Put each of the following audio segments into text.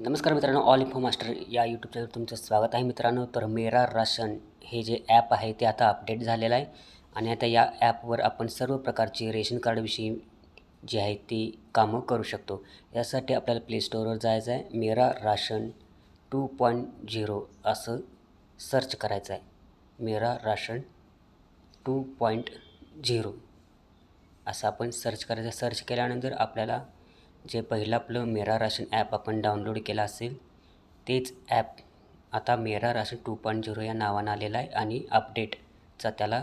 नमस्कार मित्रांनो, all info master या यूट्यूब चॅनल तुमचं स्वागत आहे मित्रांनो. तर मेरा राशन हे जे ॲप आहे ते आता अपडेट झालेलं आहे आणि आता या ॲपवर आपण सर्व प्रकारचे रेशन कार्डविषयी जे आहे ती कामं करू शकतो. यासाठी आपल्याला प्ले स्टोअरवर जायचं आहे. मेरा राशन 2.0 असं सर्च करायचं आहे. मेरा राशन 2.0 असं आपण सर्च करायचं. सर्च केल्यानंतर आपल्याला जे पहिलं आपलं मेरा राशन ॲप आपण डाउनलोड केलं असेल तेच ॲप आता मेरा राशन 2.0 या नावानं आलेलं आहे आणि अपडेटचा त्याला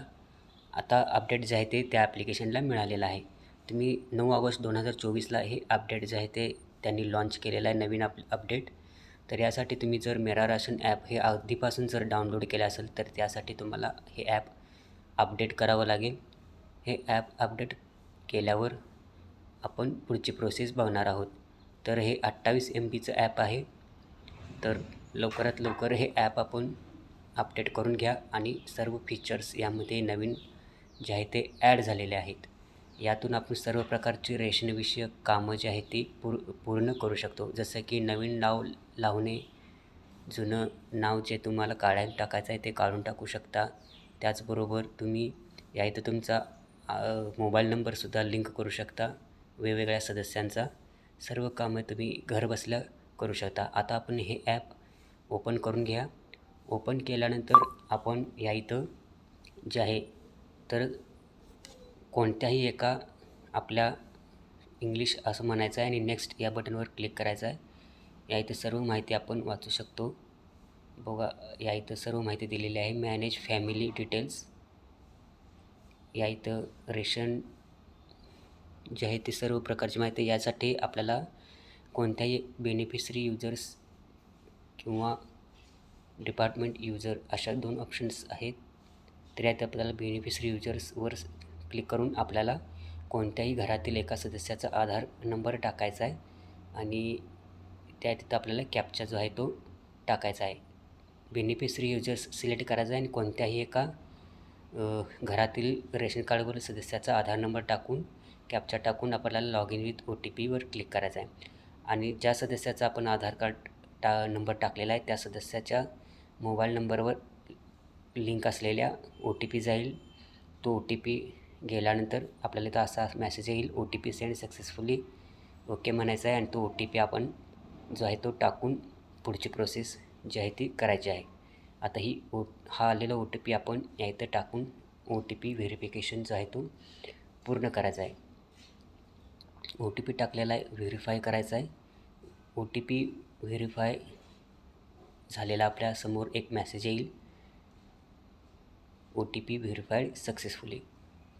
आता अपडेट जे आहे ते त्या ॲप्लिकेशनला मिळालेलं आहे. तुम्ही 9 ऑगस्ट 2024ला हे अपडेट जे आहे ते त्यांनी लॉन्च केलेलं आहे, नवीन अपडेट. तर यासाठी तुम्ही जर मेरा राशन ॲप हे आधीपासून जर डाउनलोड केलं असेल तर त्यासाठी तुम्हाला हे ॲप अपडेट करावं लागेल. हे ॲप अपडेट केल्यावर आपण पुढची प्रोसेस बघणार आहोत. तर हे 28 MBचं ॲप आहे. तर लवकरात लवकर हे ॲप आपण अपडेट करून घ्या आणि सर्व फीचर्स यामध्ये नवीन जे आहे ते ॲड झालेले आहेत. यातून आपण सर्व प्रकारची रेशनविषयक कामं जी आहेत ती पूर्ण करू शकतो. जसं की नवीन नाव लावणे, जुनं नाव जे तुम्हाला काढायला टाकायचं आहे ते काढून टाकू शकता. त्याचबरोबर तुम्ही या इथं तुमचा मोबाईल नंबरसुद्धा लिंक करू शकता वेगवेगळ्या सदस्यांचा. सर्व कामं तुम्ही घरबसल्या करू शकता. आता आपण हे ॲप ओपन करून घ्या. ओपन केल्यानंतर आपण या इथं जे आहे तर कोणत्याही एका आपल्या इंग्लिश असं म्हणायचं आहे आणि नेक्स्ट या बटनवर क्लिक करायचं आहे. या इथं सर्व माहिती आपण वाचू शकतो. बघा, या इथं सर्व माहिती दिलेली आहे. Manage family details. या इथं रेशन जे आहे ते सर्व प्रकारची माहिती. यासाठी आपल्याला कोणत्याही बेनिफिशरी युजर्स किंवा डिपार्टमेंट युजर अशा 2 ऑप्शन्स आहेत. तर यात आपल्याला बेनिफिशरी युजर्सवर क्लिक करून आपल्याला कोणत्याही घरातील एका सदस्याचा आधार नंबर टाकायचा आहे आणि त्या तिथं आपल्याला कॅप्चा जो आहे तो टाकायचा आहे. बेनिफिशरी युजर्स सिलेक्ट करायचा आहे आणि कोणत्याही एका घरातील रेशन कार्डवरील सदस्याचा आधार नंबर टाकून कॅप्चा टाकून आपल्याला लॉग इन विथ OTPवर क्लिक करायचं आहे आणि ज्या सदस्याचा आपण आधार कार्ड नंबर टाकलेला आहे त्या सदस्याच्या मोबाईल नंबरवर लिंक असलेल्या OTP जाईल. तो OTP गेल्यानंतर आपल्याला इथं असा मेसेज येईल, OTP सेंड सक्सेसफुली. ओके म्हणायचं आहे आणि तो OTP आपण जो आहे तो टाकून पुढची प्रोसेस जी आहे ती करायची आहे. आता हा आलेला OTP आपण या इथं टाकून OTP व्हेरिफिकेशन जो आहे तो पूर्ण करायचा आहे. OTP टाकलेला आहे, व्हेरीफाय करायचा आहे. OTP व्हेरीफाय झालेला आपल्यासमोर एक मेसेज येईल, OTP व्हेरीफाईड सक्सेसफुली.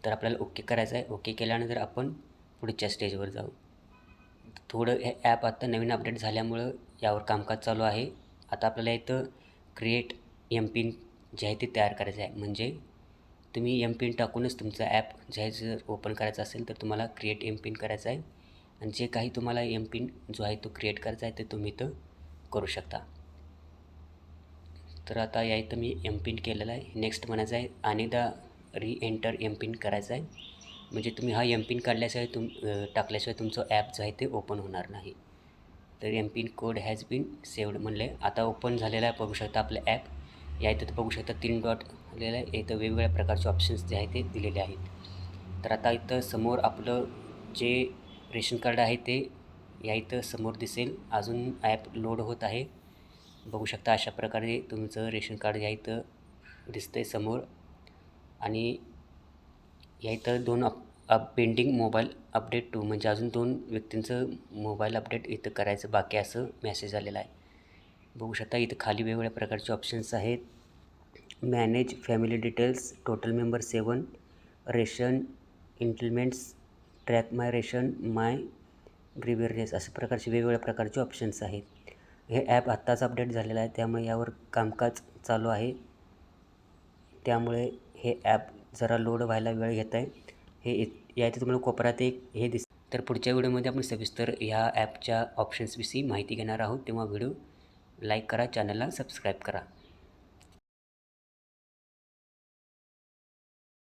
तर आपल्याला ओके करायचं आहे. ओके केल्यानंतर आपण पुढच्या स्टेजवर जाऊ. थोडं हे ॲप आता नवीन अपडेट झाल्यामुळं यावर कामकाज चालू आहे. आता आपल्याला इथं क्रिएट MPIN जे आहे ते तयार करायचं आहे. म्हणजे तुम्ही MPIN टाकूनच तुमचं ॲप जे आहे जर ओपन करायचं असेल तर तुम्हाला क्रिएट MPIN करायचं आहे आणि जे काही तुम्हाला MPIN जो आहे तो क्रिएट करायचा आहे ते तुम्ही इथं करू शकता. तर आता या इथं मी MPIN केलेला आहे. नेक्स्ट म्हणायचं आहे आणि एंटर MPIN करायचं आहे. म्हणजे तुम्ही हा MPIN काढल्याशिवाय टाकल्याशिवाय तुमचं ॲप जो आहे ते ओपन होणार नाही. तर MPIN code has been saved म्हणले. आता ओपन झालेला आहे, बघू शकता आपलं ॲप. या इथं बघू शकता 3 डॉट आलेलं आहे. इथं वेगवेगळ्या प्रकारचे ऑप्शन्स जे आहे ते दिलेले आहेत. तर आता इथं समोर आपलं जे रेशन कार्ड आहे ते या इथं समोर दिसेल. अजून ॲप लोड होत आहे. बघू शकता अशा प्रकारे तुमचं रेशन कार्ड या इथं दिसतंय समोर आणि या इथं 2 पेंडिंग मोबाईल अपडेट 2 म्हणजे अजून 2 व्यक्तींचं मोबाईल अपडेट इथं करायचं बाकी असं मेसेज आलेला आहे. बघू शकता इथं खाली वेगवेगळ्या प्रकारचे ऑप्शन्स आहेत. Manage family details, total member 7, ration entitlements, track my ration, my grievances अशा प्रकारचे वेगवेगळ्या प्रकारचे ऑप्शन्स आहेत. हे ॲप आत्ताच अपडेट झालेलं आहे त्यामुळे यावर कामकाज चालू आहे. त्यामुळे हे ॲप जरा लोड व्हायला वेळ घेत आहे. या इथे तुम्हाला कोपऱ्यात एक हे तर पुढच्या व्हिडिओमध्ये आपण सविस्तर ह्या ॲपच्या ऑप्शन्सविषयी माहिती घेणार आहोत. तेव्हा व्हिडिओ लाईक करा, चॅनलला सबस्क्राईब करा.